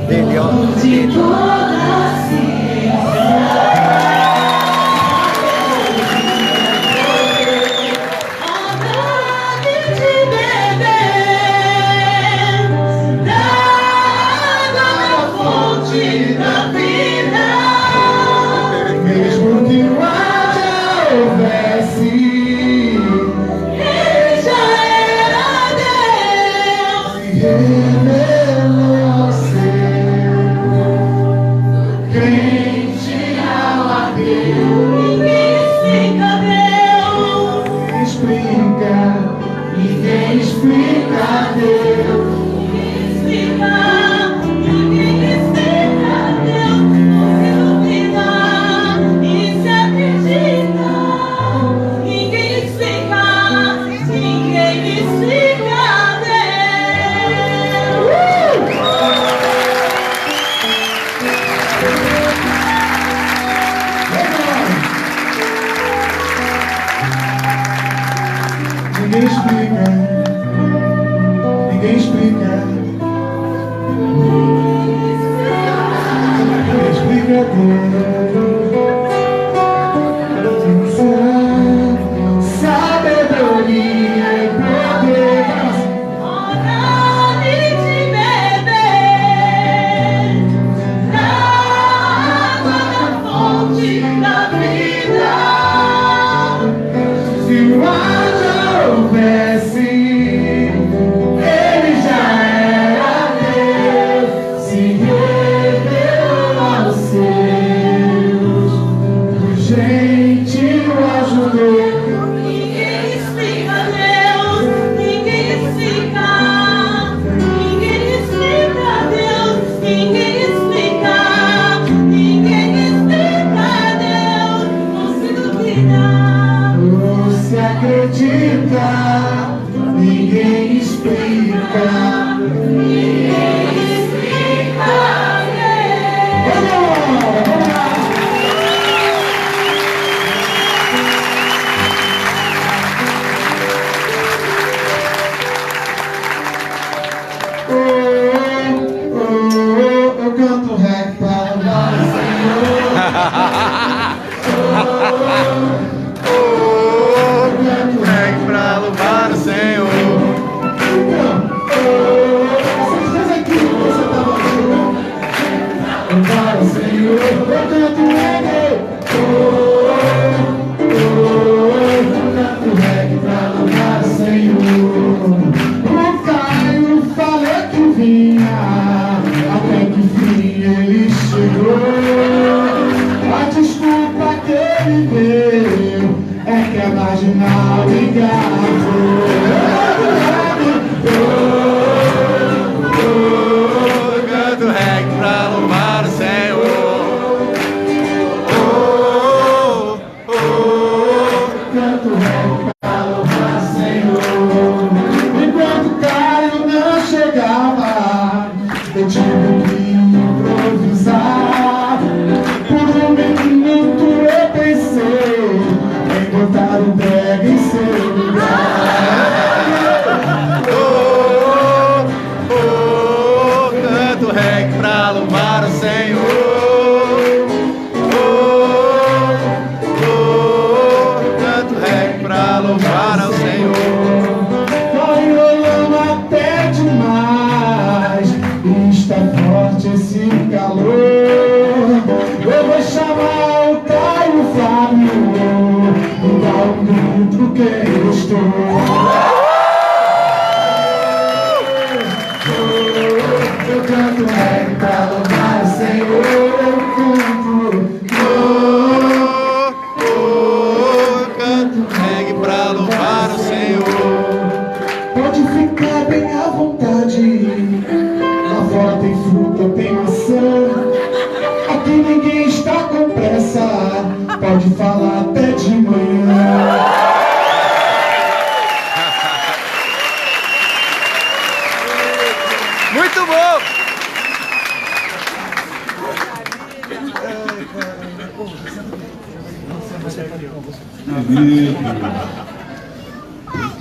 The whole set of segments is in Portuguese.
dele, ó. De toda a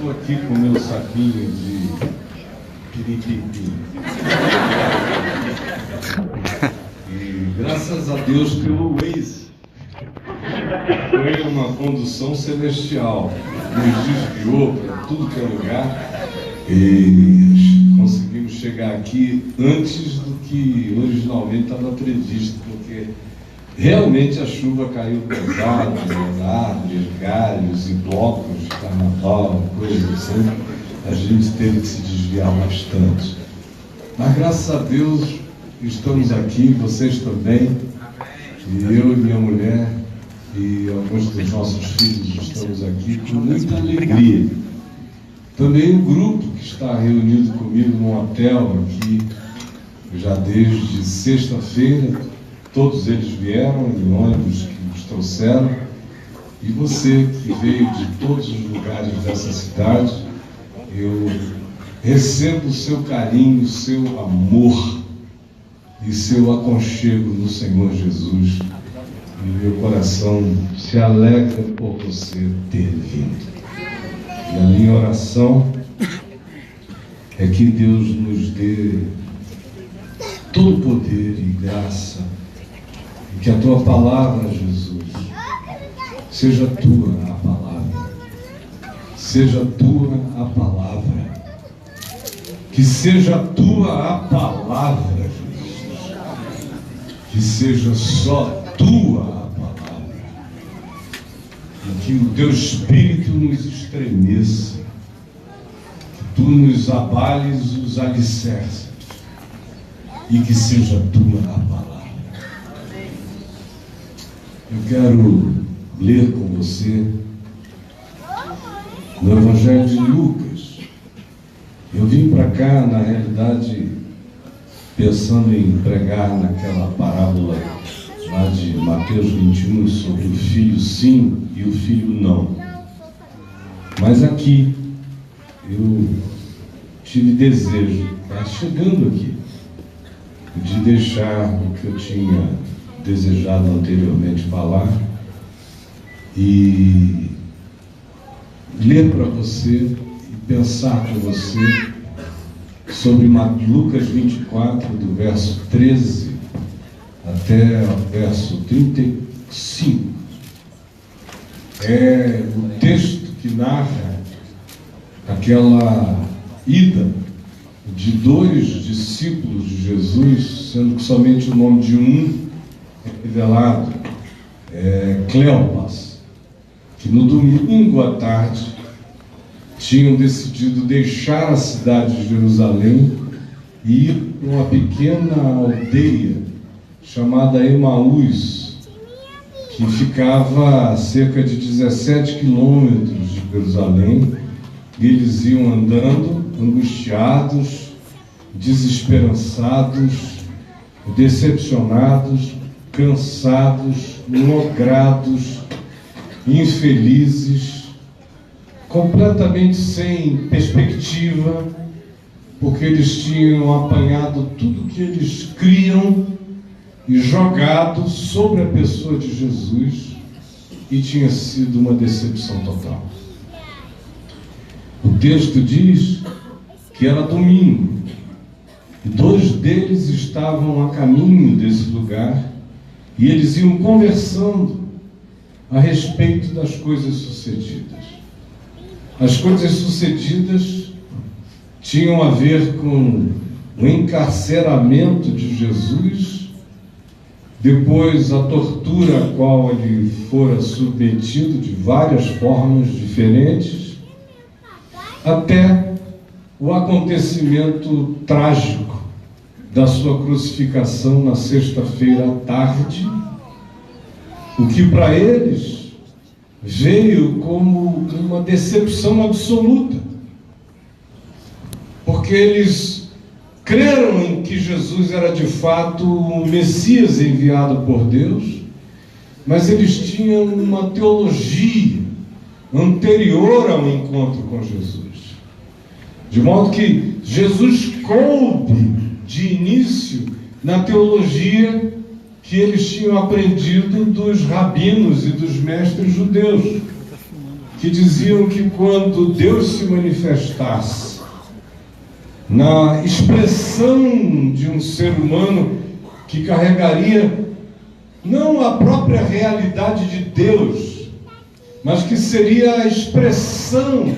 Estou aqui com meu saquinho de piripiri. Graças a Deus pelo Waze. Foi uma condução celestial. Nos desviou para tudo que é lugar. E conseguimos chegar aqui antes do que originalmente estava previsto, porque realmente a chuva caiu pesado, as árvores, galhos e blocos de carnaval, coisas assim. A gente teve que se desviar bastante. Mas graças a Deus estamos aqui, vocês também. E eu e minha mulher e alguns dos nossos filhos estamos aqui com muita alegria. Também o grupo que está reunido comigo no hotel aqui, já desde sexta-feira, todos eles vieram em ônibus que nos trouxeram. E você que veio de todos os lugares dessa cidade, eu recebo o seu carinho, o seu amor e seu aconchego no Senhor Jesus. E meu coração se alegra por você ter vindo. E a minha oração é que Deus nos dê todo poder e graça, e que a tua palavra, Jesus, seja tua a palavra, seja tua a palavra, que seja tua a palavra, Jesus, que seja só tua a palavra, e que o teu Espírito nos estremeça, que tu nos abales os alicerces, e que seja tua a palavra. Eu quero ler com você no Evangelho de Lucas. Eu vim para cá, na realidade, pensando em pregar naquela parábola lá de Mateus 21 sobre o filho sim e o filho não. Mas aqui eu tive desejo, chegando aqui, de deixar o que eu tinha desejado anteriormente falar e ler para você e pensar com você sobre Lucas 24, do verso 13 até o verso 35. É o texto que narra aquela ida de dois discípulos de Jesus, sendo que somente o nome de um é revelado, Cleopas, que no domingo à tarde tinham decidido deixar a cidade de Jerusalém e ir para uma pequena aldeia chamada Emaús, que ficava a cerca de 17 quilômetros de Jerusalém. E eles iam andando, angustiados, desesperançados, decepcionados, cansados, logrados, infelizes, completamente sem perspectiva, porque eles tinham apanhado tudo que eles criam e jogado sobre a pessoa de Jesus, e tinha sido uma decepção total. O texto diz que era domingo, e dois deles estavam a caminho desse lugar, e eles iam conversando a respeito das coisas sucedidas. As coisas sucedidas tinham a ver com o encarceramento de Jesus, depois a tortura a qual ele fora submetido de várias formas diferentes, até o acontecimento trágico da sua crucificação na sexta-feira à tarde, o que para eles veio como uma decepção absoluta, porque eles creram em que Jesus era de fato o Messias enviado por Deus, mas eles tinham uma teologia anterior ao encontro com Jesus. De modo que Jesus coube de início na teologia que eles tinham aprendido dos rabinos e dos mestres judeus, que diziam que quando Deus se manifestasse na expressão de um ser humano que carregaria não a própria realidade de Deus, mas que seria a expressão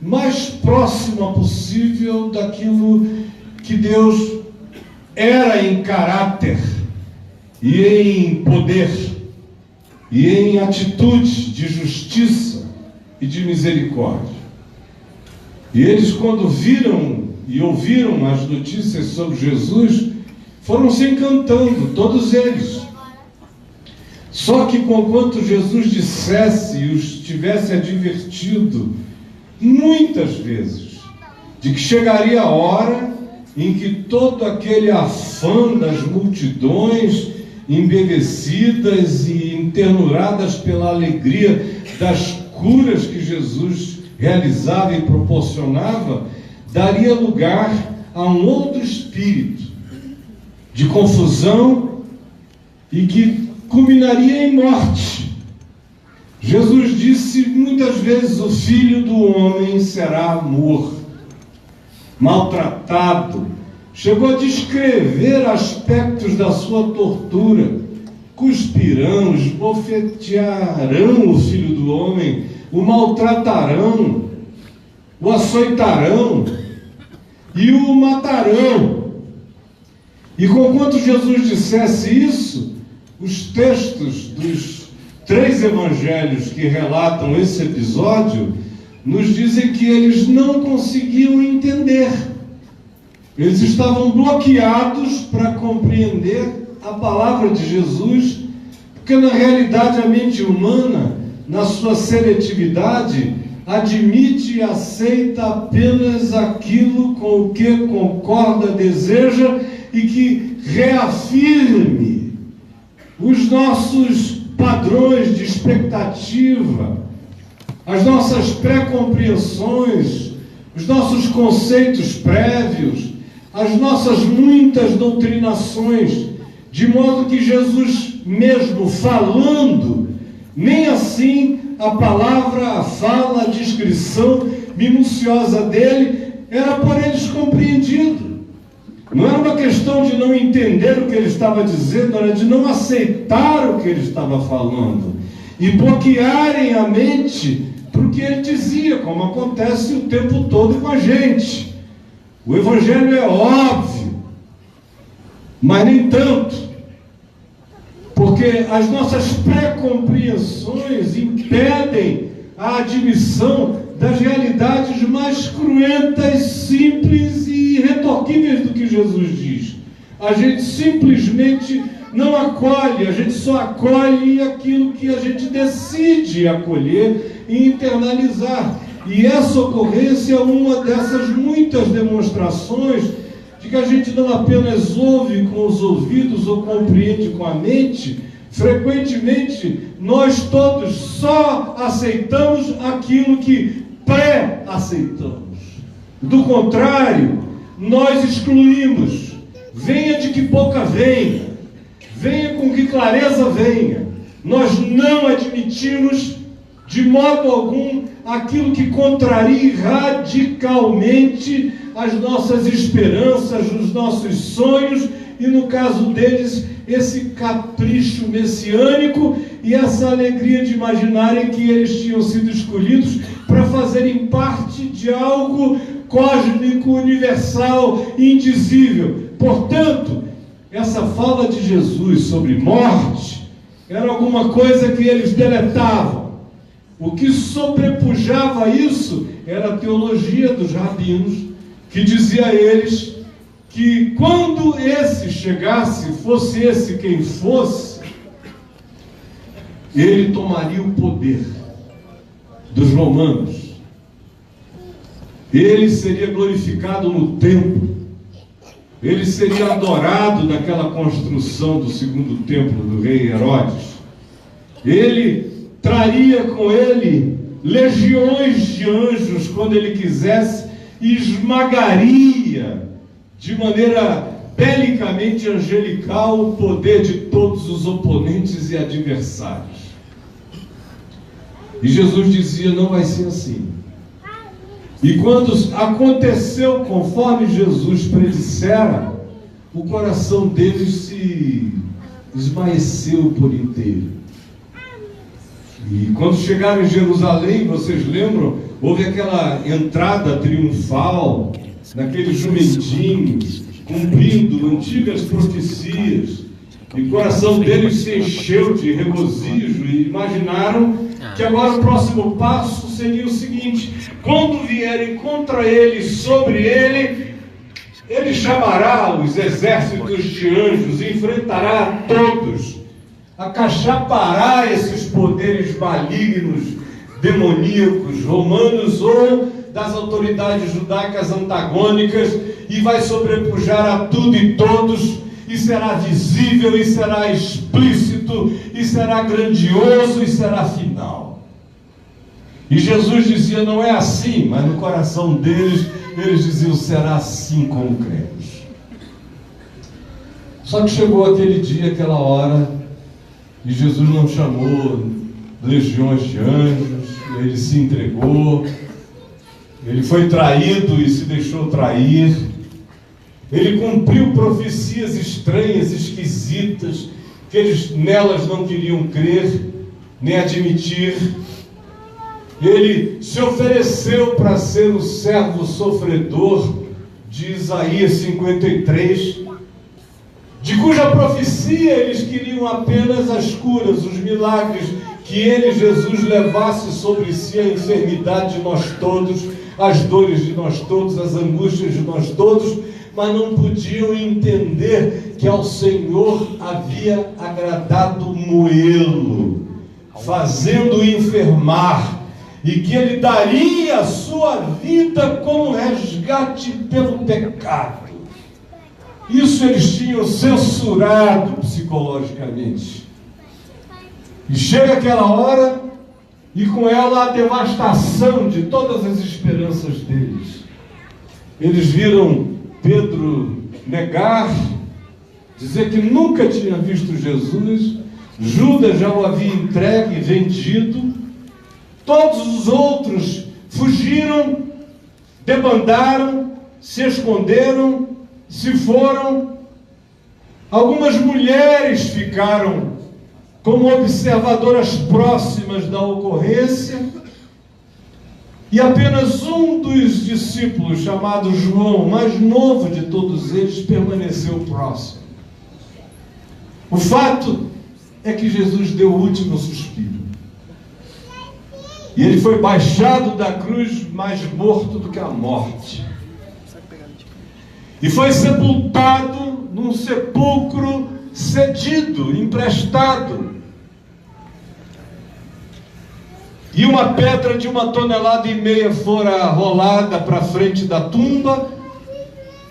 mais próxima possível daquilo que Deus era em caráter e em poder e em atitude de justiça e de misericórdia. E eles, quando viram e ouviram as notícias sobre Jesus, foram se encantando, todos eles. Só que, conquanto Jesus dissesse e os tivesse advertido muitas vezes de que chegaria a hora em que todo aquele afã das multidões embevecidas e enternuradas pela alegria das curas que Jesus realizava e proporcionava, daria lugar a um outro espírito de confusão e que culminaria em morte. Jesus disse muitas vezes: o Filho do Homem será morto, maltratado. Chegou a descrever aspectos da sua tortura. Cuspirão, esbofetearão o Filho do Homem, o maltratarão, o açoitarão e o matarão. E conquanto Jesus dissesse isso, os textos dos 3 evangelhos que relatam esse episódio nos dizem que eles não conseguiam entender. Eles estavam bloqueados para compreender a palavra de Jesus, porque na realidade a mente humana, na sua seletividade, admite e aceita apenas aquilo com o que concorda, deseja e que reafirme os nossos padrões de expectativa, as nossas pré-compreensões, os nossos conceitos prévios, as nossas muitas doutrinações, de modo que Jesus mesmo falando, nem assim a palavra, a fala, a descrição minuciosa dele era por eles compreendido. Não era uma questão de não entender o que ele estava dizendo, era de não aceitar o que ele estava falando e bloquearem a mente para o que ele dizia, como acontece o tempo todo com a gente. O Evangelho é óbvio, mas nem tanto, porque as nossas pré-compreensões impedem a admissão das realidades mais cruentas, simples e irretorquíveis do que Jesus diz. A gente simplesmente não acolhe, a gente só acolhe aquilo que a gente decide acolher e internalizar. E essa ocorrência é uma dessas muitas demonstrações de que a gente não apenas ouve com os ouvidos ou compreende com a mente. Frequentemente, nós todos só aceitamos aquilo que pré-aceitamos. Do contrário, nós excluímos. Venha de que boca venha, venha com que clareza venha. Nós não admitimos de modo algum aquilo que contraria radicalmente as nossas esperanças, os nossos sonhos e, no caso deles, esse capricho messiânico e essa alegria de imaginarem que eles tinham sido escolhidos para fazerem parte de algo cósmico, universal, indizível. Portanto, essa fala de Jesus sobre morte era alguma coisa que eles deletavam. O que sobrepujava isso era a teologia dos rabinos, que dizia a eles que quando esse chegasse, fosse esse quem fosse, ele tomaria o poder dos romanos. Ele seria glorificado no templo. Ele seria adorado naquela construção do segundo templo do rei Herodes. Ele traria com ele legiões de anjos quando ele quisesse e esmagaria de maneira belicamente angelical o poder de todos os oponentes e adversários. E Jesus dizia: não vai ser assim. E quando aconteceu conforme Jesus predissera, o coração deles se esmaeceu por inteiro. E quando chegaram em Jerusalém, vocês lembram, houve aquela entrada triunfal, naquele jumentinho, cumprindo antigas profecias, e o coração deles se encheu de regozijo, e imaginaram que agora o próximo passo seria o seguinte: quando vierem contra ele, sobre ele, ele chamará os exércitos de anjos, enfrentará a todos, acachapará esses poderes malignos, demoníacos, romanos ou das autoridades judaicas antagônicas, e vai sobrepujar a tudo e todos, e será visível, e será explícito, e será grandioso, e será final. E Jesus dizia: não é assim, mas no coração deles, eles diziam: será assim como cremos. Só que chegou aquele dia, aquela hora, e Jesus não chamou legiões de anjos, ele se entregou, ele foi traído e se deixou trair, ele cumpriu profecias estranhas, esquisitas, que eles nelas não queriam crer, nem admitir. Ele se ofereceu para ser o servo sofredor de Isaías 53, de cuja profecia eles queriam apenas as curas, os milagres, que ele, Jesus, levasse sobre si a enfermidade de nós todos, as dores de nós todos, as angústias de nós todos, mas não podiam entender que ao Senhor havia agradado moê-lo, fazendo-o enfermar, e que ele daria a sua vida como resgate pelo pecado. Isso eles tinham censurado psicologicamente. E chega aquela hora, e com ela a devastação de todas as esperanças deles. Eles viram Pedro negar, dizer que nunca tinha visto Jesus. Judas já o havia entregue e vendido. Todos os outros fugiram, debandaram, se esconderam, se foram. Algumas mulheres ficaram como observadoras próximas da ocorrência, e apenas um dos discípulos, chamado João, o mais novo de todos eles, permaneceu próximo. O fato é que Jesus deu o último suspiro, e ele foi baixado da cruz mais morto do que a morte, e foi sepultado num sepulcro cedido, emprestado. E uma pedra de 1,5 toneladas fora rolada para a frente da tumba,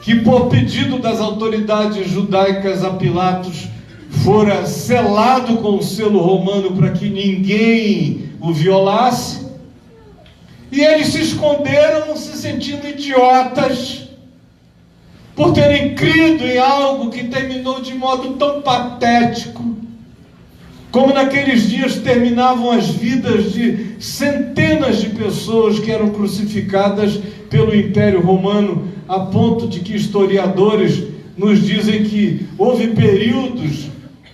que por pedido das autoridades judaicas a Pilatos fora selado com o selo romano para que ninguém o violasse. E eles se esconderam, se sentindo idiotas, por terem crido em algo que terminou de modo tão patético, como naqueles dias terminavam as vidas de centenas de pessoas que eram crucificadas pelo Império Romano, a ponto de que historiadores nos dizem que houve períodos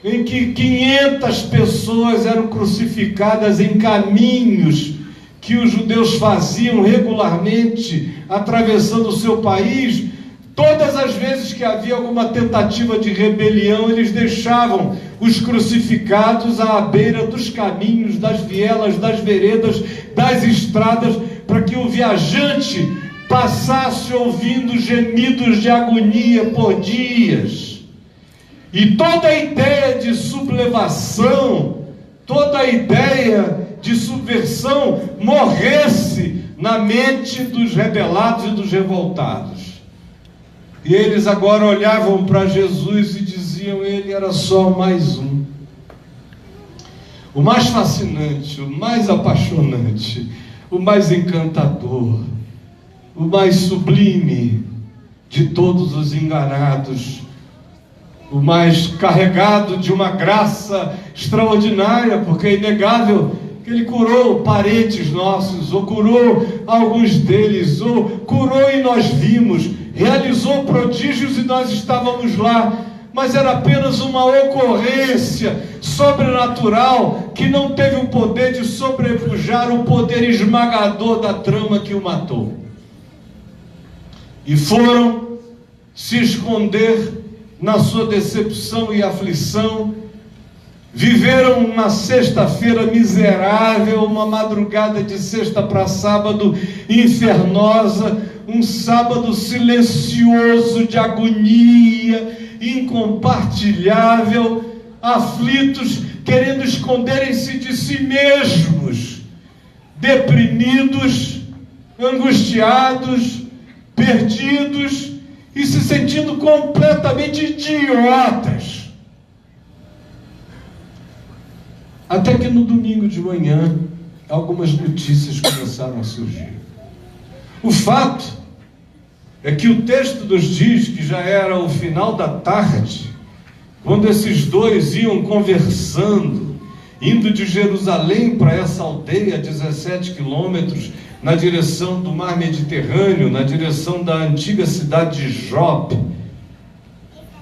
em que 500 pessoas eram crucificadas em caminhos que os judeus faziam regularmente, atravessando o seu país. Todas as vezes que havia alguma tentativa de rebelião, eles deixavam os crucificados à beira dos caminhos, das vielas, das veredas, das estradas, para que o viajante passasse ouvindo gemidos de agonia por dias. E toda a ideia de sublevação, toda a ideia de subversão morresse na mente dos rebelados e dos revoltados. E eles agora olhavam para Jesus e diziam: ele era só mais um. O mais fascinante, o mais apaixonante, o mais encantador, o mais sublime de todos os enganados, o mais carregado de uma graça extraordinária, porque é inegável que ele curou parentes nossos, ou curou alguns deles, ou curou e nós vimos, realizou prodígios e nós estávamos lá, mas era apenas uma ocorrência sobrenatural que não teve o poder de sobrepujar o poder esmagador da trama que o matou. E foram se esconder na sua decepção e aflição, viveram uma sexta-feira miserável, uma madrugada de sexta para sábado infernosa, um sábado silencioso de agonia, incompartilhável, aflitos, querendo esconderem-se de si mesmos, deprimidos, angustiados, perdidos e se sentindo completamente idiotas. Até que no domingo de manhã, algumas notícias começaram a surgir. O fato é que o texto nos diz que já era o final da tarde, quando esses dois iam conversando, indo de Jerusalém para essa aldeia, 17 quilômetros, na direção do mar Mediterrâneo, na direção da antiga cidade de Jope.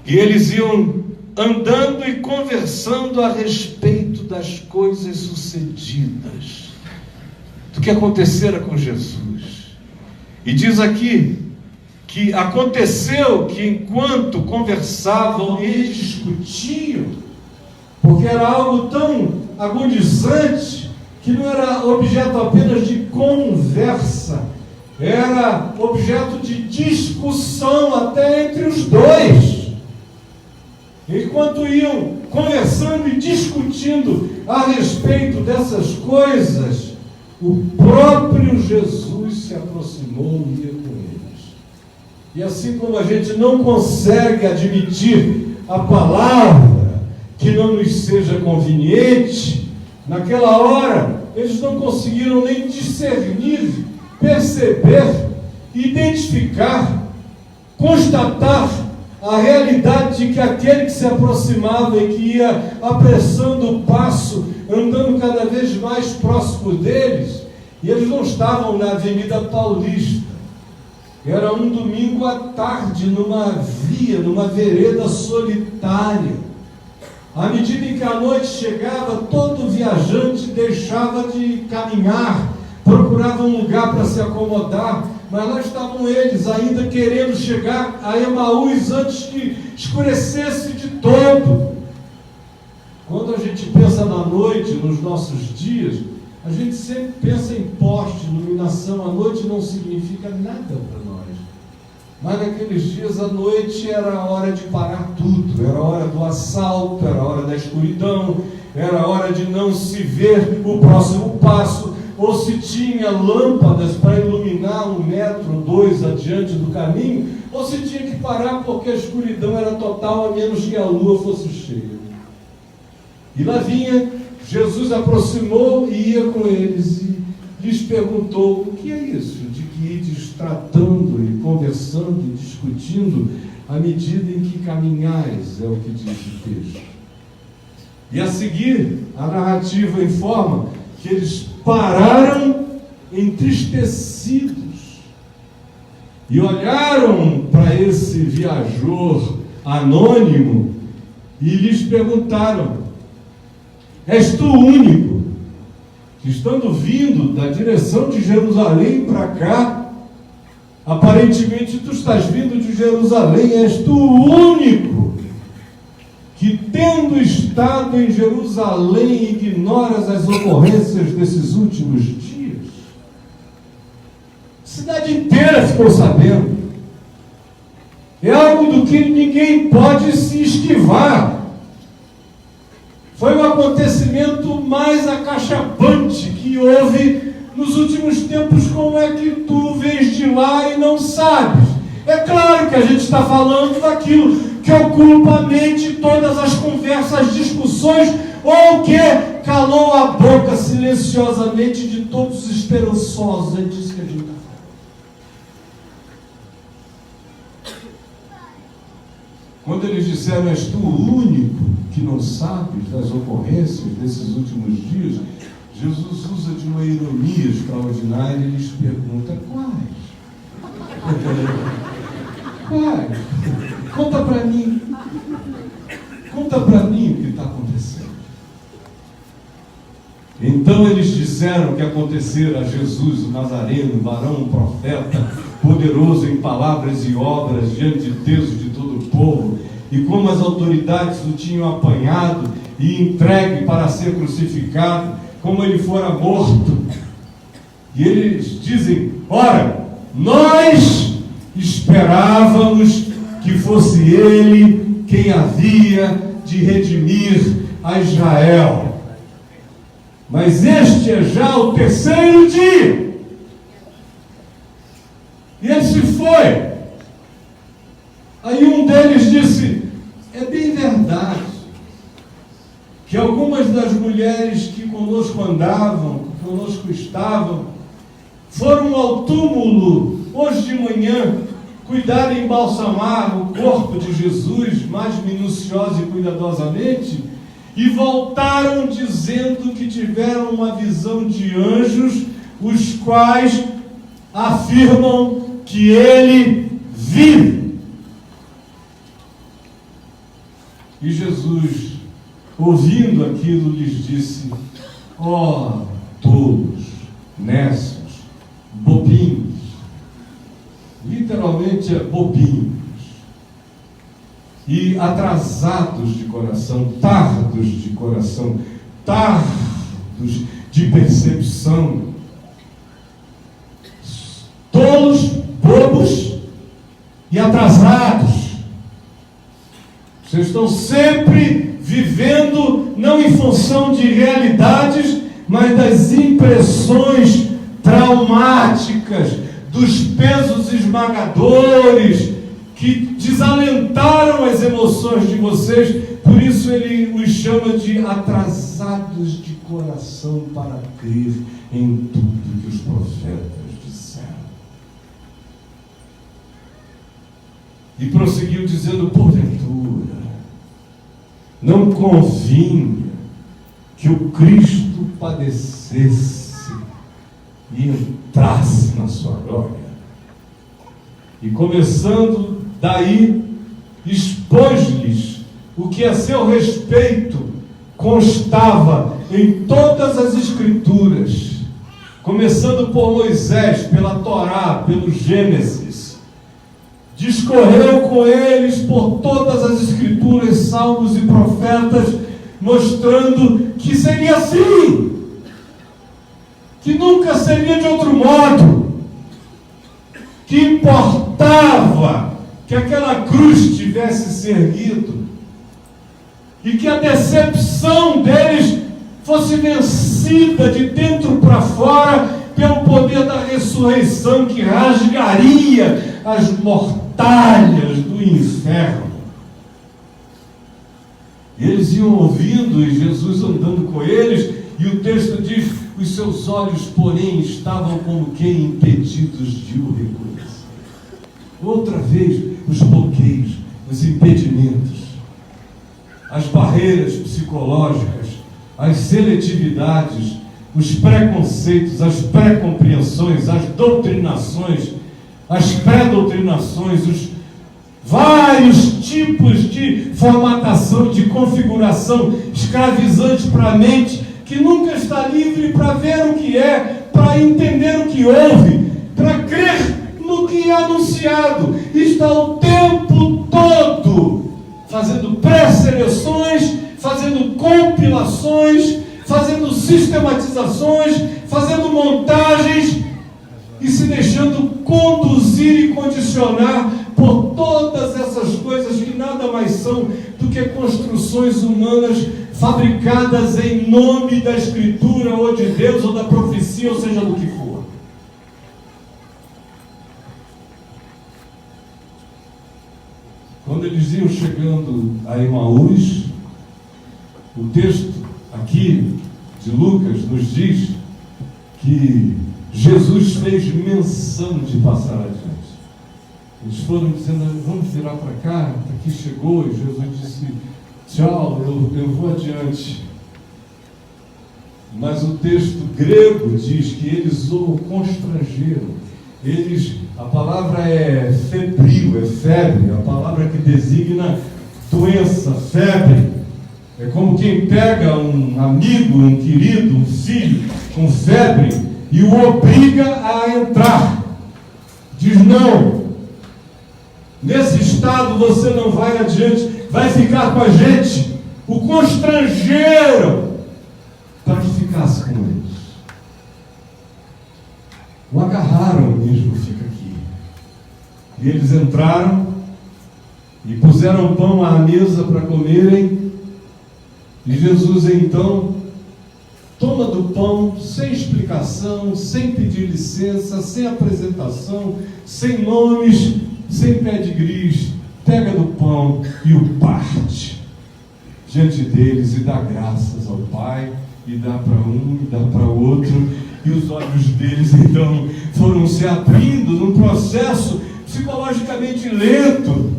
E eles iam andando e conversando a respeito das coisas sucedidas, do que acontecera com Jesus. E diz aqui que aconteceu que enquanto conversavam e discutiam, porque era algo tão agonizante, que não era objeto apenas de conversa, era objeto de discussão até entre os dois. Enquanto iam conversando e discutindo a respeito dessas coisas, o próprio Jesus se aproximou e ia com eles. E assim como a gente não consegue admitir a palavra que não nos seja conveniente, naquela hora eles não conseguiram nem discernir, perceber, identificar, constatar a realidade de que aquele que se aproximava e que ia apressando o passo, andando cada vez mais próximo deles, e eles não estavam na Avenida Paulista, era um domingo à tarde, numa via, numa vereda solitária. À medida em que a noite chegava, todo viajante deixava de caminhar, procurava um lugar para se acomodar, mas lá estavam eles, ainda querendo chegar a Emaús antes que escurecesse de todo. Quando a gente pensa na noite, nos nossos dias, a gente sempre pensa em poste, iluminação. A noite não significa nada para nós. Mas naqueles dias a noite era a hora de parar tudo, era a hora do assalto, era a hora da escuridão, era a hora de não se ver o próximo passo, ou se tinha lâmpadas para iluminar 1 metro ou 2 adiante do caminho, ou se tinha que parar porque a escuridão era total, a menos que a lua fosse cheia. E lá vinha, Jesus aproximou e ia com eles e lhes perguntou: o que é isso de que ides tratando e conversando e discutindo à medida em que caminhais? É o que diz o texto. E a seguir, a narrativa informa que eles pararam entristecidos e olharam para esse viajor anônimo e lhes perguntaram: és tu o único que, estando vindo da direção de Jerusalém para cá, aparentemente tu estás vindo de Jerusalém, és tu o único que, tendo estado em Jerusalém, ignoras as ocorrências desses últimos dias? A cidade inteira ficou sabendo. É algo do que ninguém pode se esquivar. Foi o acontecimento mais acachapante que houve nos últimos tempos. Como é que tu vens de lá e não sabes? É claro que a gente está falando daquilo que ocupa a mente, todas as conversas, discussões, ou que calou a boca silenciosamente de todos os esperançosos. É disso que a gente está falando. Quando eles disseram: és tu o único que não sabes das ocorrências desses últimos dias, Jesus usa de uma ironia extraordinária e lhes pergunta: quais? Quais? Conta para mim. Conta para mim o que está acontecendo. Então eles disseram que acontecera a Jesus, o Nazareno, varão, profeta, poderoso em palavras e obras diante de Deus e de todo o povo, e como as autoridades o tinham apanhado e entregue para ser crucificado, como ele fora morto. E eles dizem: ora, nós esperávamos que fosse ele quem havia de redimir a Israel. Mas este é já o terceiro dia. E ele se foi. Aí um deles disse: é bem verdade que algumas das mulheres que conosco andavam, que conosco estavam, foram ao túmulo hoje de manhã cuidar e embalsamar o corpo de Jesus mais minuciosa e cuidadosamente, e voltaram dizendo que tiveram uma visão de anjos, os quais afirmam que ele vive. E Jesus, ouvindo aquilo, lhes disse: ó, tolos, nécios, bobinhos. Literalmente é bobinhos. E atrasados de coração, tardos de coração, tardos de percepção. Tolos, bobos e atrasados. Vocês estão sempre vivendo, não em função de realidades, mas das impressões traumáticas, dos pesos esmagadores que desalentaram as emoções de vocês. Por isso ele os chama de atrasados de coração para crer em tudo que os profetas disseram. E prosseguiu dizendo: porventura não convinha que o Cristo padecesse e entrasse na sua glória. E começando daí, expôs-lhes o que a seu respeito constava em todas as Escrituras, começando por Moisés, pela Torá, pelo Gênesis. Discorreu com eles por todas as Escrituras, salmos e profetas, mostrando que seria assim, que nunca seria de outro modo, que importava que aquela cruz tivesse se erguido e que a decepção deles fosse vencida de dentro para fora pelo poder da ressurreição que rasgaria as mortalhas do inferno. Eles iam ouvindo e Jesus andando com eles, e o texto diz: os seus olhos, porém, estavam como que impedidos de o reconhecer. Outra vez, os bloqueios, os impedimentos, as barreiras psicológicas, as seletividades, os preconceitos, as pré-compreensões, as doutrinações, as pré-doutrinações, os vários tipos de formatação, de configuração escravizante para a mente, que nunca está livre para ver o que é, para entender o que ouve, para crer no que é anunciado. Está o tempo todo fazendo pré-seleções, fazendo compilações, fazendo sistematizações, fazendo montagens e se deixando conduzir e condicionar por todas essas coisas que nada mais são do que construções humanas fabricadas em nome da Escritura ou de Deus ou da profecia, ou seja do que for. Quando eles iam chegando a Emaús, o texto aqui de Lucas nos diz que Jesus fez menção de passar adiante. Eles foram dizendo: vamos virar para cá, aqui chegou, e Jesus disse: tchau, eu vou adiante. Mas o texto grego diz que eles o constrangeram. A palavra é febril, é febre, a palavra que designa doença, febre. É como quem pega um amigo, um querido, um filho com febre e o obriga a entrar. Diz: não, nesse estado você não vai adiante, vai ficar com a gente. O constrangeram para que ficasse com eles. O agarraram mesmo, fica aqui. E eles entraram e puseram pão à mesa para comerem. E Jesus então toma do pão, sem explicação, sem pedir licença, sem apresentação, sem nomes, sem pedigrees, pega do pão e o parte diante deles e dá graças ao Pai, e dá para um, e dá para outro, e os olhos deles então foram se abrindo num processo psicologicamente lento,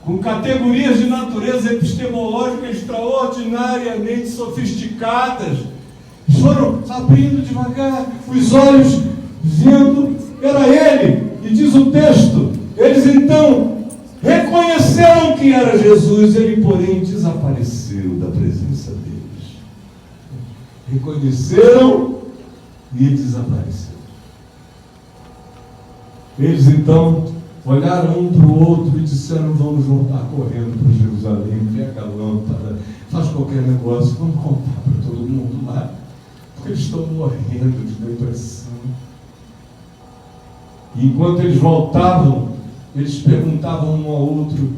com categorias de natureza epistemológica extraordinariamente sofisticadas. Foram abrindo devagar, os olhos vendo, era ele. E diz o texto, eles então reconheceram que era Jesus, ele porém desapareceu da presença deles. Reconheceram e desapareceu. Eles então olharam um para o outro e disseram: vamos voltar correndo para Jerusalém, pega a lâmpada, faz qualquer negócio, vamos contar para todo mundo lá, porque eles estão morrendo de depressão. E enquanto eles voltavam, eles perguntavam um ao outro: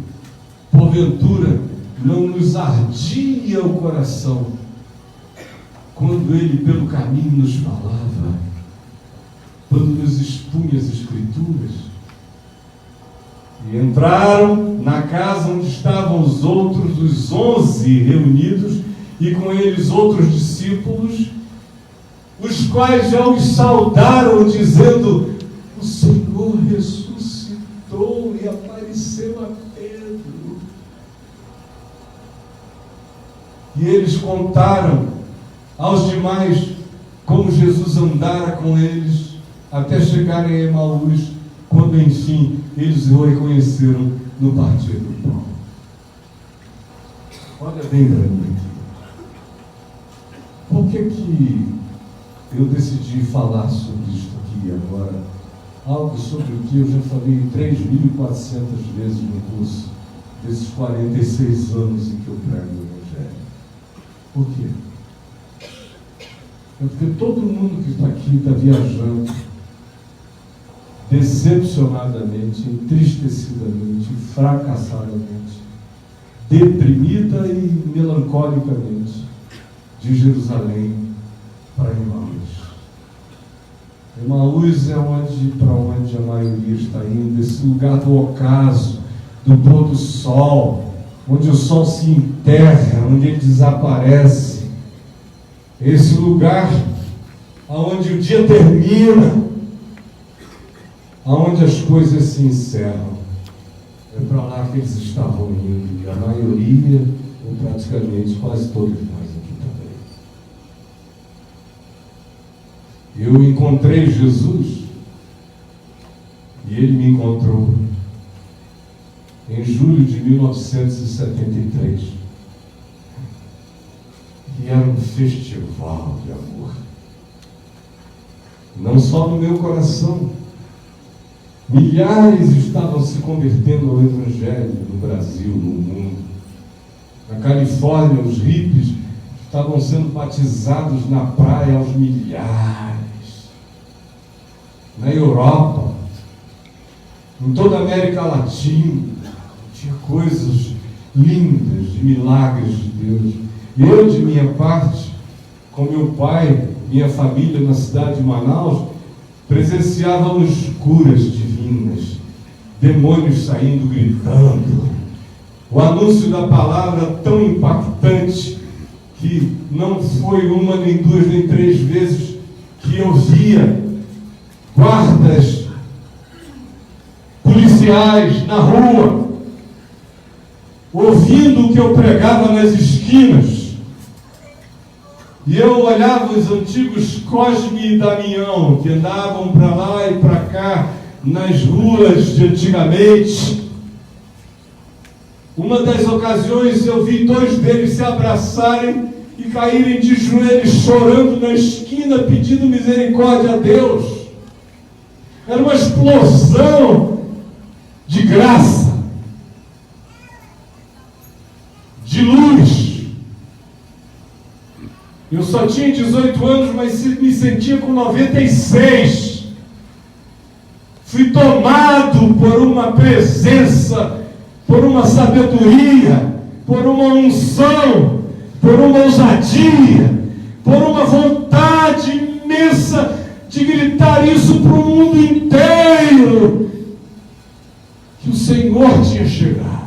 porventura não nos ardia o coração quando ele pelo caminho nos falava, quando nos expunha as Escrituras? E entraram na casa onde estavam os outros, os 11 reunidos, e com eles outros discípulos, os quais já os saudaram, dizendo: o Senhor ressuscitou e apareceu a Pedro. E eles contaram aos demais como Jesus andara com eles até chegarem a Emaús, quando enfim eles o reconheceram no partir do pão. Olha bem para mim aqui. Por que eu decidi falar sobre isto aqui agora? Algo sobre o que eu já falei 3.400 vezes no curso desses 46 anos em que eu prego o Evangelho. Por quê? É porque todo mundo que está aqui está viajando decepcionadamente, entristecidamente, fracassadamente, deprimida e melancolicamente, de Jerusalém para Emaús. Emaús é para onde a maioria está indo, esse lugar do ocaso, do pôr do sol, onde o sol se enterra, onde ele desaparece. Esse lugar onde o dia termina, aonde as coisas se encerram. É para lá que eles estavam indo, e a maioria, ou praticamente quase todos nós aqui também. Eu encontrei Jesus, e ele me encontrou em julho de 1973. E era um festival de amor, não só no meu coração. Milhares estavam se convertendo ao Evangelho no Brasil, no mundo. Na Califórnia, os hippies estavam sendo batizados na praia aos milhares. Na Europa, em toda a América Latina, tinha coisas lindas, de milagres de Deus. E eu, de minha parte, com meu pai, minha família na cidade de Manaus, presenciávamos curas divinas, demônios saindo gritando, o anúncio da palavra tão impactante que não foi uma, nem duas, nem três vezes que eu via guardas policiais na rua, ouvindo o que eu pregava nas esquinas. E eu olhava os antigos Cosme e Damião, que andavam para lá e para cá, nas ruas de antigamente. Uma das ocasiões eu vi 2 deles se abraçarem e caírem de joelhos chorando na esquina, pedindo misericórdia a Deus. Era uma explosão de graça, de luz. Eu só tinha 18 anos, mas me sentia com 96. Fui tomado por uma presença, por uma sabedoria, por uma unção, por uma ousadia, por uma vontade imensa de gritar isso para o mundo inteiro, que o Senhor tinha chegado.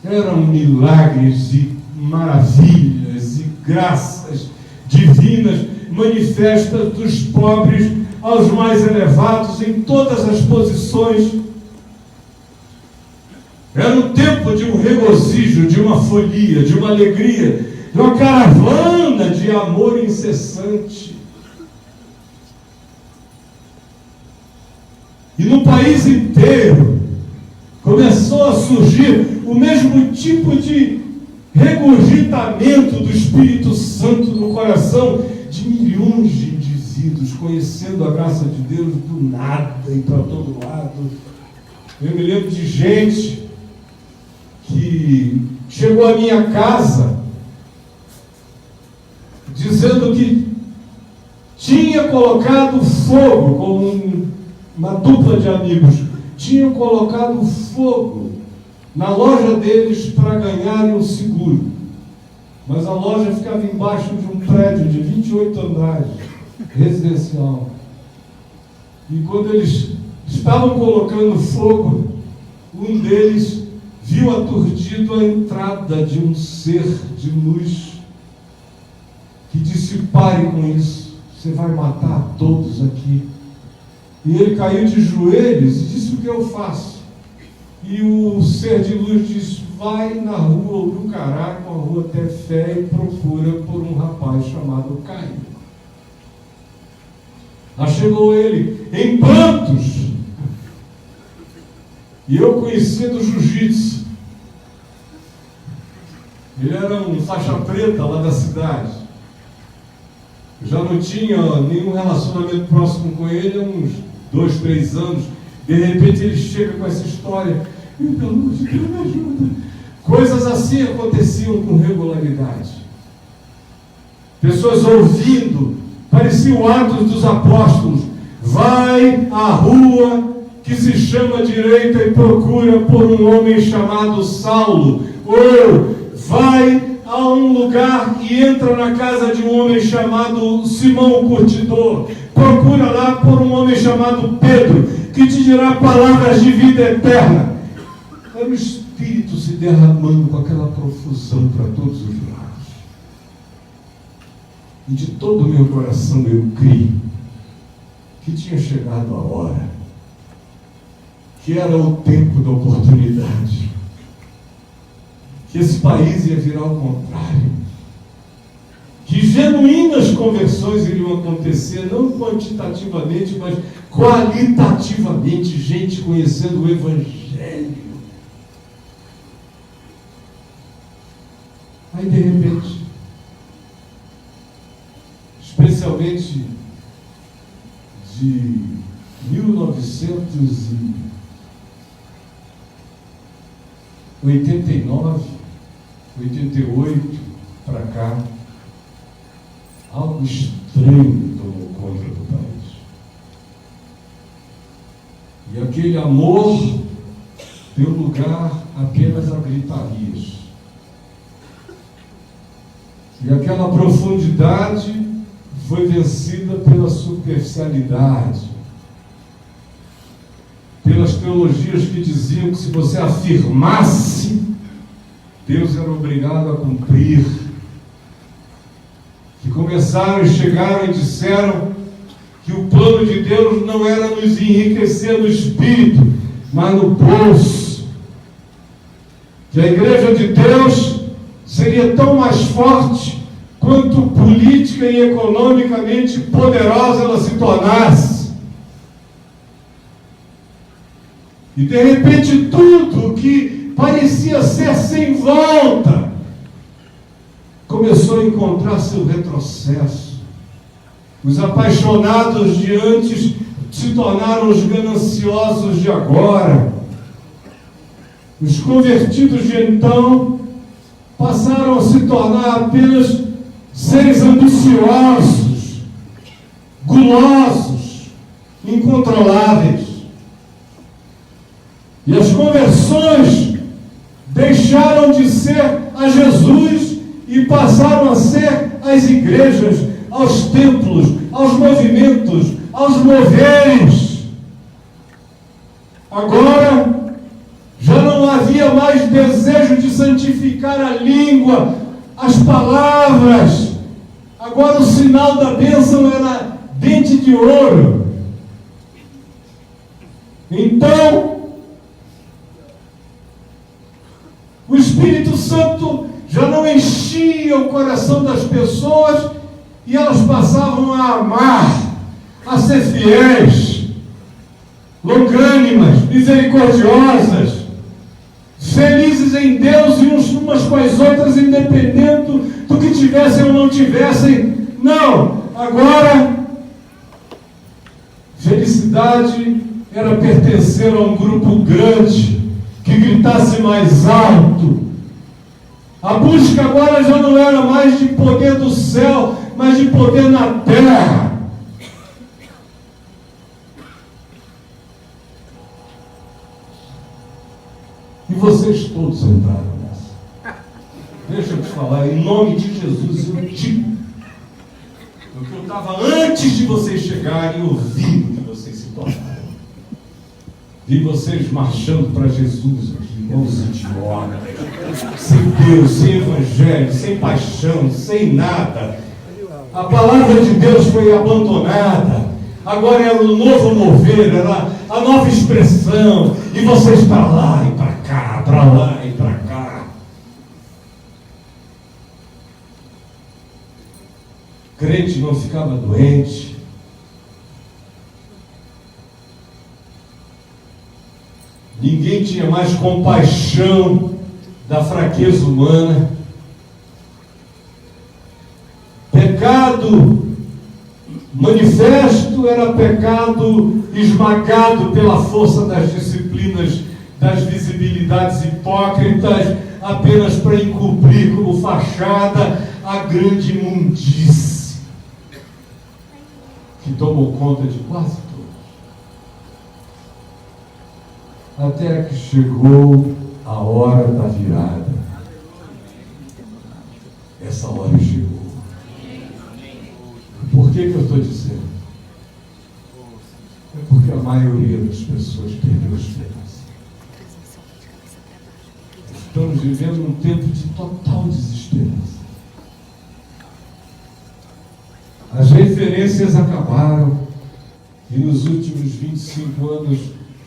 Eram milagres e maravilhas e graças divinas manifestas dos pobres aos mais elevados em todas as posições. Era um tempo de um regozijo, de uma folia, de uma alegria, de uma caravana de amor incessante. E no país inteiro começou a surgir o mesmo tipo de regurgitamento do Espírito Santo no coração de milhões de indivíduos, conhecendo a graça de Deus do nada e para todo lado. Eu me lembro de gente que chegou à minha casa dizendo que tinha colocado fogo, com uma dupla de amigos, tinham colocado fogo na loja deles para ganharem um seguro. Mas a loja ficava embaixo de um prédio de 28 andares, residencial. E quando eles estavam colocando fogo, um deles viu aturdido a entrada de um ser de luz que disse: pare com isso, você vai matar todos aqui. E ele caiu de joelhos e disse: o que eu faço? E o ser de luz disse: vai na rua Urucará, com a rua Tefé, e procura por um rapaz chamado Caio. Lá chegou ele em prantos. E eu conhecia do jiu-jitsu. Ele era um faixa preta lá da cidade. Eu já não tinha nenhum relacionamento próximo com ele há uns 2, 3 anos. De repente ele chega com essa história: pelo amor de Deus, me ajuda. Coisas assim aconteciam com regularidade. Pessoas ouvindo, parecia o Atos dos Apóstolos: vai à rua que se chama direita e procura por um homem chamado Saulo. Ou vai a um lugar e entra na casa de um homem chamado Simão o Curtidor. Procura lá por um homem chamado Pedro, que te dirá palavras de vida eterna. Era o Espírito se derramando com aquela profusão para todos os lados. E de todo o meu coração eu criei que tinha chegado a hora, que era o tempo da oportunidade, que esse país ia virar ao contrário, que genuínas conversões iriam acontecer, não quantitativamente, mas qualitativamente, gente conhecendo o Evangelho. Aí de repente, especialmente de 1989, 88 para cá, algo estranho tomou conta do país. E aquele amor deu lugar apenas a gritarias. E aquela profundidade foi vencida pela superficialidade, pelas teologias que diziam que se você afirmasse, Deus era obrigado a cumprir. Que começaram e chegaram e disseram que o plano de Deus não era nos enriquecer no espírito, mas no bolso. Que a igreja de Deus seria tão mais forte quanto política e economicamente poderosa ela se tornasse. E de repente tudo que parecia ser sem volta começou a encontrar seu retrocesso. Os apaixonados de antes se tornaram os gananciosos de agora. Os convertidos de então passaram a se tornar apenas seres ambiciosos, gulosos, incontroláveis. E as conversões deixaram de ser a Jesus e passaram a ser as igrejas, aos templos, aos movimentos, aos moveres. Agora, já não havia mais desejo de santificar a língua, as palavras. Agora o sinal da bênção era dente de ouro. Então, o Espírito Santo já não enchia o coração das pessoas e elas passavam a amar, a ser fiéis, longânimas, misericordiosas, felizes em Deus e umas com as outras, independendo do que tivessem ou não tivessem. Não, agora, felicidade era pertencer a um grupo grande, que gritasse mais alto. A busca agora já não era mais de poder do céu, mas de poder na terra. E vocês todos entraram nessa. Deixa eu te falar, em nome de Jesus, eu digo, porque eu estava antes de vocês chegarem, eu vi o que vocês se tornaram. Vi vocês marchando para Jesus, irmãos idiotas, sem Deus, sem evangelho, sem paixão, sem nada. A palavra de Deus foi abandonada. Agora era o novo mover, era a nova expressão. E vocês para lá e para cá, para lá e para cá. Crente não ficava doente. Ninguém tinha mais compaixão da fraqueza humana. Pecado manifesto era pecado esmagado pela força das disciplinas, das visibilidades hipócritas, apenas para encobrir como fachada a grande imundície que tomou conta de quase todos. Até que chegou a hora da virada. Essa hora chegou. Por que eu estou dizendo? É porque a maioria das pessoas perdeu a esperança. Estamos vivendo um tempo de total desesperança. As referências acabaram e nos últimos 25 anos,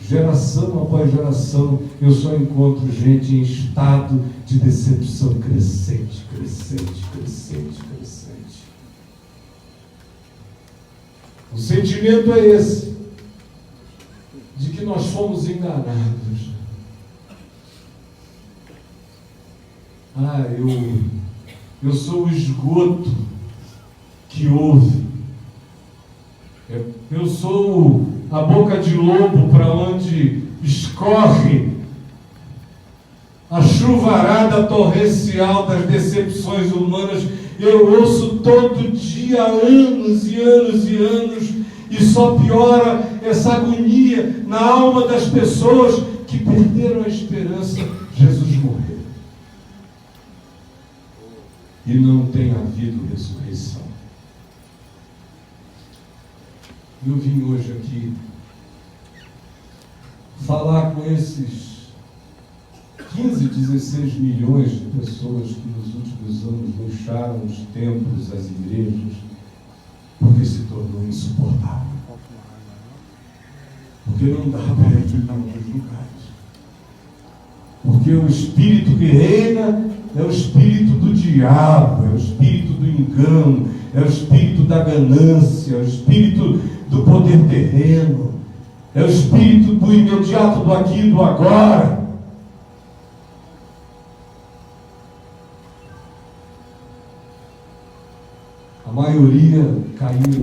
geração após geração, eu só encontro gente em estado de decepção crescente, crescente, crescente, crescente. O sentimento é esse, de que nós fomos enganados. Eu sou o esgoto que houve. Eu sou a boca de lobo para onde escorre a chuvarada torrencial das decepções humanas. Eu ouço todo dia, anos e anos e anos, e só piora essa agonia na alma das pessoas que perderam a esperança. Jesus morreu. E não tem havido ressurreição. Eu vim hoje aqui falar com esses 15, 16 milhões de pessoas que nos últimos anos deixaram os templos, as igrejas, porque se tornou insuportável. Porque não dá para ir em alguns lugares. Porque o espírito que reina é o espírito do diabo, é o espírito do engano, é o espírito da ganância, é o espírito do poder terreno. É o espírito do imediato, do aqui e do agora. A maioria caiu nisso.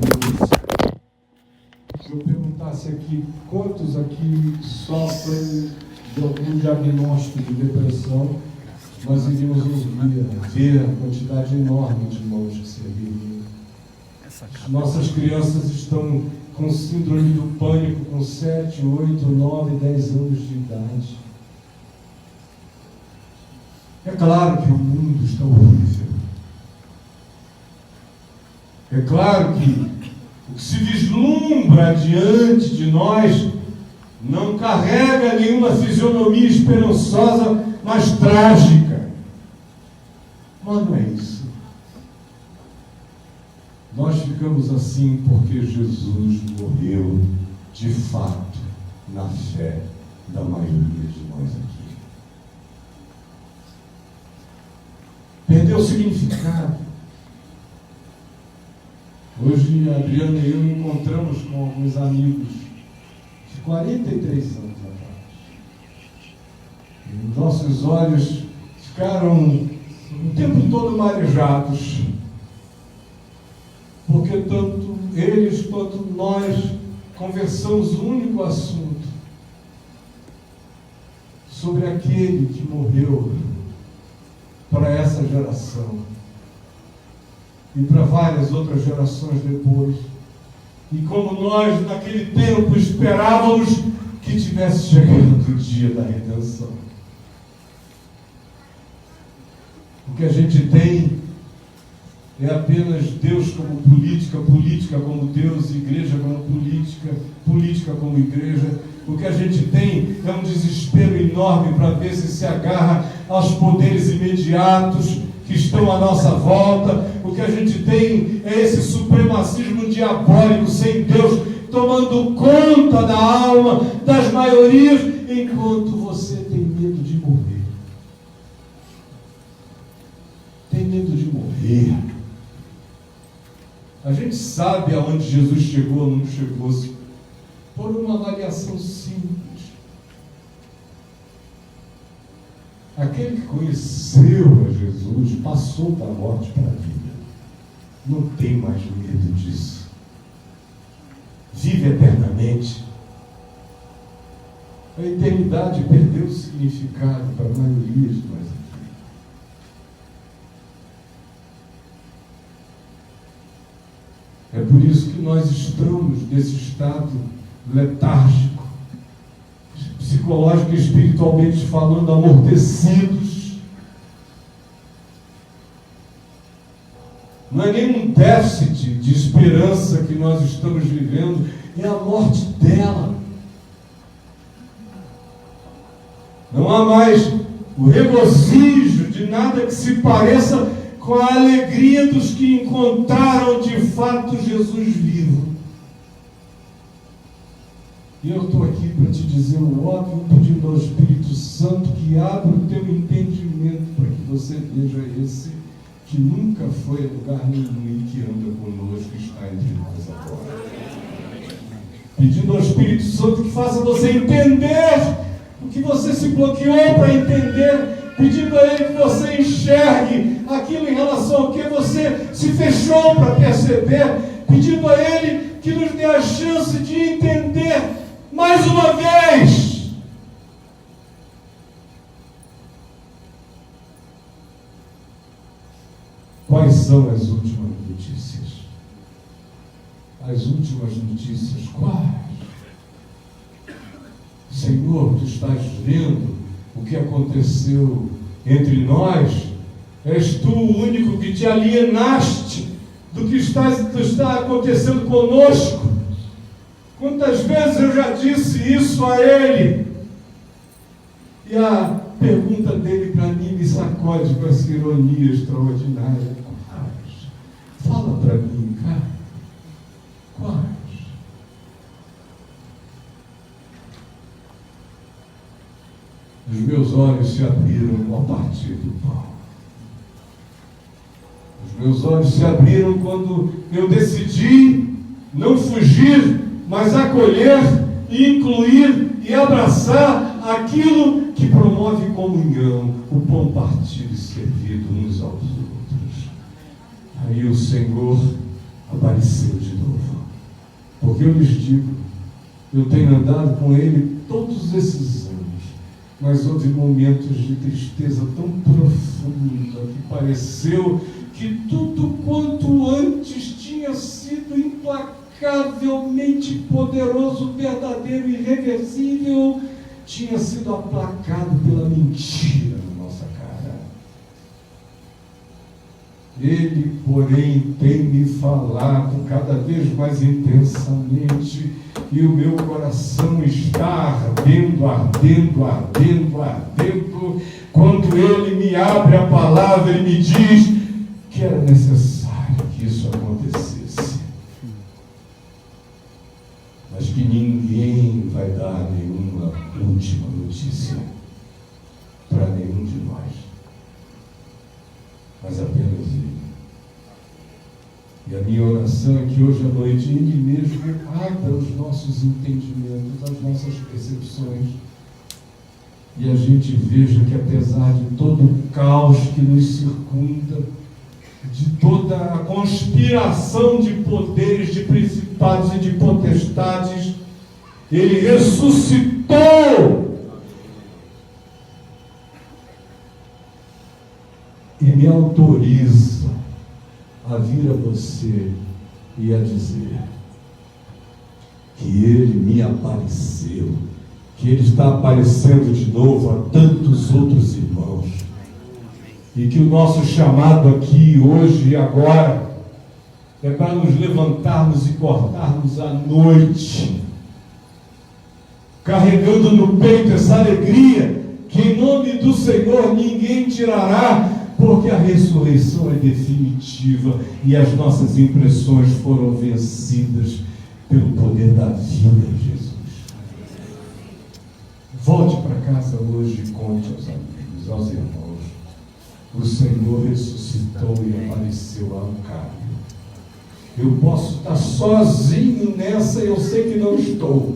Se eu perguntasse aqui, quantos aqui sofrem de algum diagnóstico de depressão, nós iríamos ver a quantidade enorme de mãos que se ergueriam. Nossas crianças estão com síndrome do pânico com 7, 8, 9, 10 anos de idade. É claro que o mundo está horrível. É claro que o que se vislumbra diante de nós não carrega nenhuma fisionomia esperançosa, mas trágica. Mas não é isso. Nós ficamos assim porque Jesus morreu de fato na fé da maioria de nós aqui. Perdeu o significado. Hoje, a Adriana e eu encontramos com alguns amigos de 43 anos atrás. E os nossos olhos ficaram o tempo todo marejados, porque tanto eles quanto nós conversamos o único assunto sobre aquele que morreu para essa geração e para várias outras gerações depois. E como nós naquele tempo esperávamos que tivesse chegado o dia da redenção. O que a gente tem é apenas Deus como política, política como Deus, igreja como política, política como igreja. O que a gente tem é um desespero enorme para ver se agarra aos poderes imediatos que estão à nossa volta. O que a gente tem é esse supremacismo diabólico sem Deus tomando conta da alma das maiorias, enquanto você tem medo de morrer. Tem medo de morrer. A gente sabe aonde Jesus chegou ou não chegou por uma avaliação simples. Aquele que conheceu a Jesus passou da morte para a vida. Não tem mais medo disso. Vive eternamente. A eternidade perdeu o significado para a maioria de nós aqui. É por isso que nós estamos nesse estado letárgico, psicológico e espiritualmente falando, amortecidos. Não é nenhum déficit de esperança que nós estamos vivendo, é a morte dela. Não há mais o regozijo de nada que se pareça com a alegria dos que encontraram de fato Jesus vivo. E eu estou aqui para te dizer o óbvio, pedindo ao Espírito Santo que abra o teu entendimento para que você veja esse que nunca foi a lugar nenhum e que anda conosco e está entre nós agora. Pedindo ao Espírito Santo que faça você entender o que você se bloqueou para entender, pedindo a Ele que você enxergue aquilo em relação ao que você se fechou para perceber, pedindo a Ele que nos dê a chance de entender mais uma vez. Quais são as últimas notícias? As últimas notícias quais? Senhor, tu estás vendo o que aconteceu entre nós? És tu o único que te alienaste do que está acontecendo conosco? Quantas vezes eu já disse isso a Ele? E a pergunta dele para mim me sacode com essa ironia extraordinária. Quais? Fala para mim, cara. Quais? Os meus olhos se abriram a partir do pão. Os meus olhos se abriram quando eu decidi não fugir, mas acolher incluir e abraçar aquilo que promove comunhão, o pão partido e servido uns aos outros. Aí o Senhor apareceu de novo, porque eu lhes digo, eu tenho andado com Ele todos esses anos, mas houve momentos de tristeza tão profunda que pareceu que tudo quanto antes tinha sido implacavelmente poderoso, verdadeiro, irreversível, tinha sido aplacado pela mentira na nossa cara. Ele, porém, tem me falado cada vez mais intensamente, e o meu coração está ardendo, ardendo, ardendo, ardendo, quando ele me abre a palavra e me diz que era necessário que isso acontecesse, mas que ninguém vai dar nenhuma última notícia para nenhum de nós, mas apenas Ele. E a minha oração é que hoje à noite Ele mesmo abra os nossos entendimentos, as nossas percepções, e a gente veja que apesar de todo o caos que nos circunda, de toda a conspiração de poderes, de principados e de potestades, Ele ressuscitou e me autoriza a vir a você e a dizer que Ele me apareceu, que Ele está aparecendo de novo a tantos outros irmãos, e que o nosso chamado aqui, hoje e agora, é para nos levantarmos e cortarmos a noite, carregando no peito essa alegria, que em nome do Senhor ninguém tirará, porque a ressurreição é definitiva e as nossas impressões foram vencidas pelo poder da vida de Jesus. Volte para casa hoje e conte aos amigos, aos irmãos. O Senhor ressuscitou e apareceu a um caminho. Eu posso estar sozinho nessa, eu sei que não estou.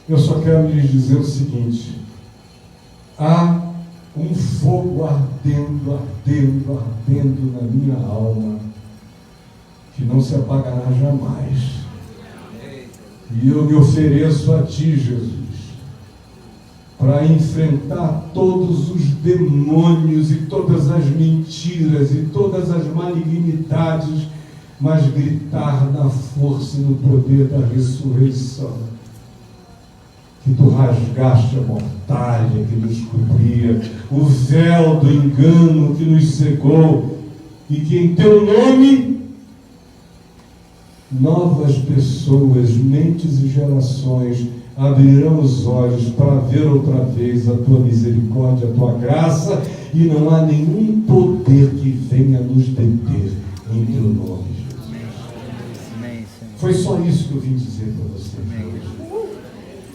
Eu só quero lhes dizer o seguinte: há um fogo ardendo, ardendo, ardendo na minha alma, que não se apagará jamais. E eu me ofereço a Ti, Jesus, para enfrentar todos os demônios e todas as mentiras e todas as malignidades, mas gritar na força e no poder da ressurreição, que Tu rasgaste a mortalha que nos cobria, o véu do engano que nos cegou, e que em Teu nome novas pessoas, mentes e gerações abrirão os olhos para ver outra vez a Tua misericórdia, a Tua graça, e não há nenhum poder que venha nos deter em Teu nome, Jesus. Foi só isso que eu vim dizer para você hoje.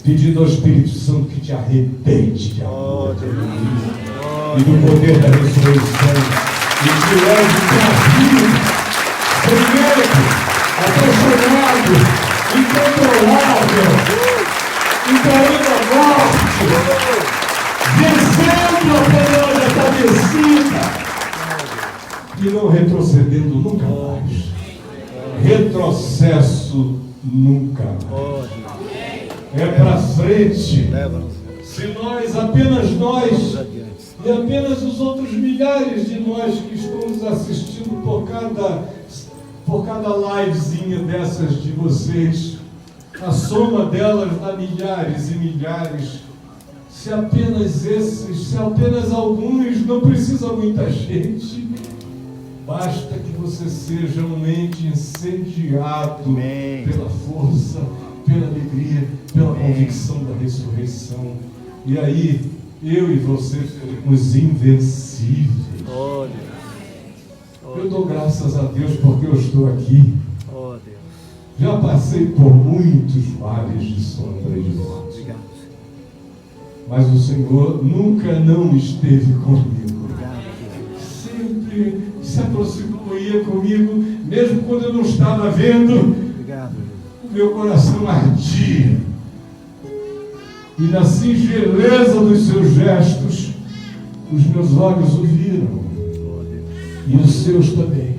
Pedindo ao Espírito Santo que te arrepende de amor e do poder da ressurreição, e te leve para a vida, sem medo, apaixonado, incontrolável, encarando a morte, vencendo a poderosa cabecinha e não retrocedendo nunca mais. Retrocesso nunca mais. É para frente. Se nós, apenas nós, e apenas os outros milhares de nós que estamos assistindo por cada livezinha dessas de vocês, a soma delas dá milhares e milhares. Se apenas esses, se apenas alguns, não precisa muita gente. Basta que você seja um ente incendiado pela força, pela alegria, pela convicção da ressurreição. E aí, eu e você seremos invencíveis. Eu dou graças a Deus porque eu estou aqui. Já passei por muitos vales de sombra e de morte, mas o Senhor nunca não esteve comigo. Sempre se aproximou e ia comigo, mesmo quando eu não estava vendo. O meu coração ardia E na singeleza dos seus gestos, os meus olhos o viram. E os seus também.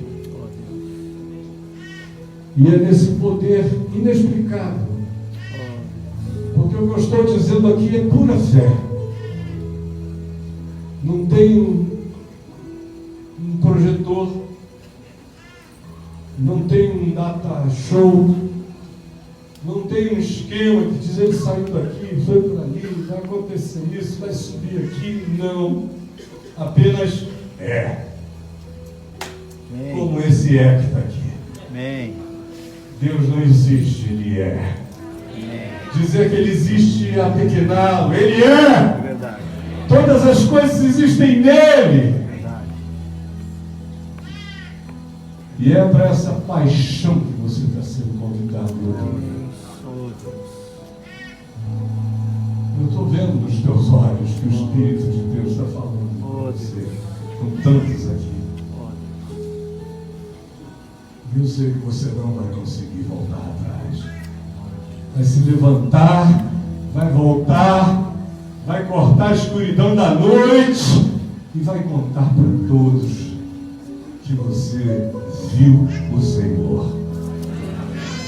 E é nesse poder inexplicável. Porque o que eu estou dizendo aqui é pura fé. Não tem um projetor, não tem um data show, não tem um esquema que diz ele saiu daqui, foi por ali, vai acontecer isso, vai subir aqui. Não. Apenas é. Amém. Como esse é que está aqui. Amém. Deus não existe, Ele é. Amém. Dizer que Ele existe é apequená-lo. Ele é. É verdade. Todas as coisas existem nele. É verdade. E é para essa paixão que você está sendo convidado hoje. Oh, Deus. Eu estou vendo nos teus olhos que o Espírito de Deus está falando com você, com tantos aqui. Eu sei que você não vai conseguir voltar atrás. Vai se levantar, vai voltar, vai cortar a escuridão da noite e vai contar para todos que você viu o Senhor.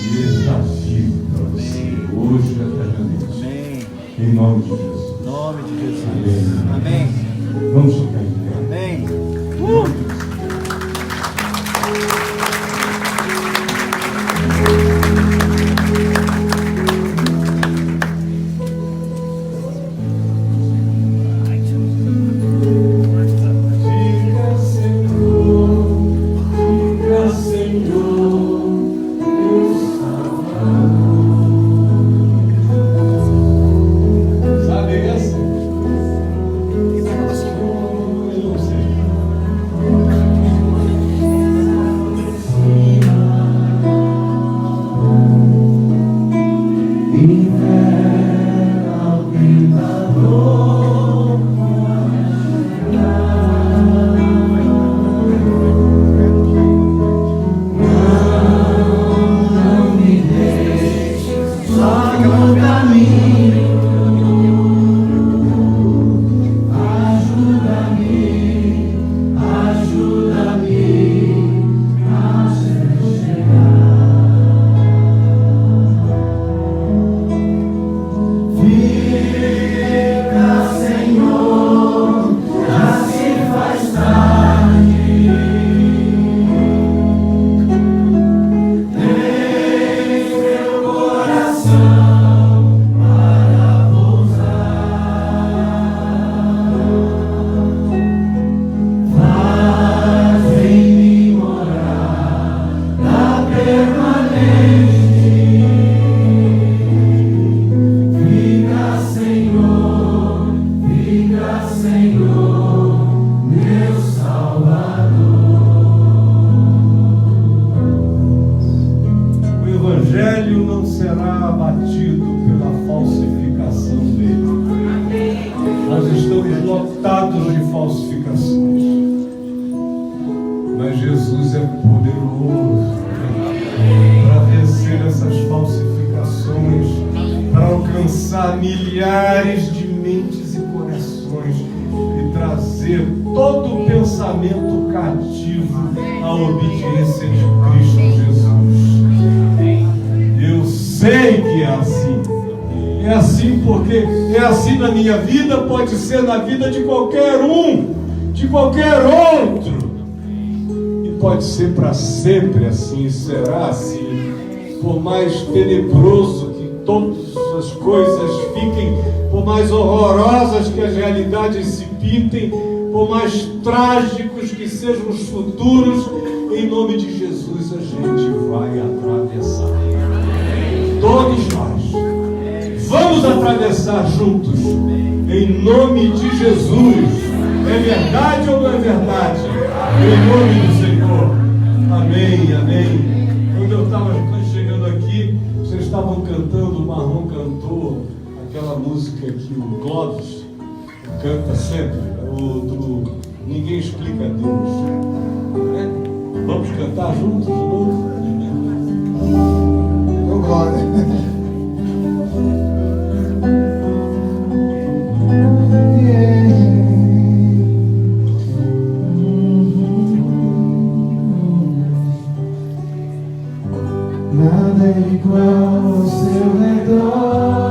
E Ele está vivo para você hoje e eternamente. Amém. Em nome de Jesus. Em nome de Jesus. Amém. Amém. Vamos ficar em pé. Amém. Milhares de mentes e corações e trazer todo o pensamento cativo à obediência de Cristo Jesus. Eu sei que é assim. É assim porque é assim na minha vida, pode ser na vida de qualquer um, de qualquer outro. E pode ser para sempre assim, será assim. Por mais tenebroso que todas as coisas fiquem, por mais horrorosas que as realidades se pintem, por mais trágicos que sejam os futuros, em nome de Jesus a gente vai atravessar. Todos nós vamos atravessar juntos, em nome de Jesus. É verdade ou não é verdade? Em nome do Senhor. Amém, amém. Quando eu estava chegando aqui, vocês estavam cantando, o Marrom cantou aquela música que o Clóvis canta sempre, o do Ninguém Explica Deus. Né? Vamos cantar juntos de novo? Oh, glória! nada é igual ao seu redor.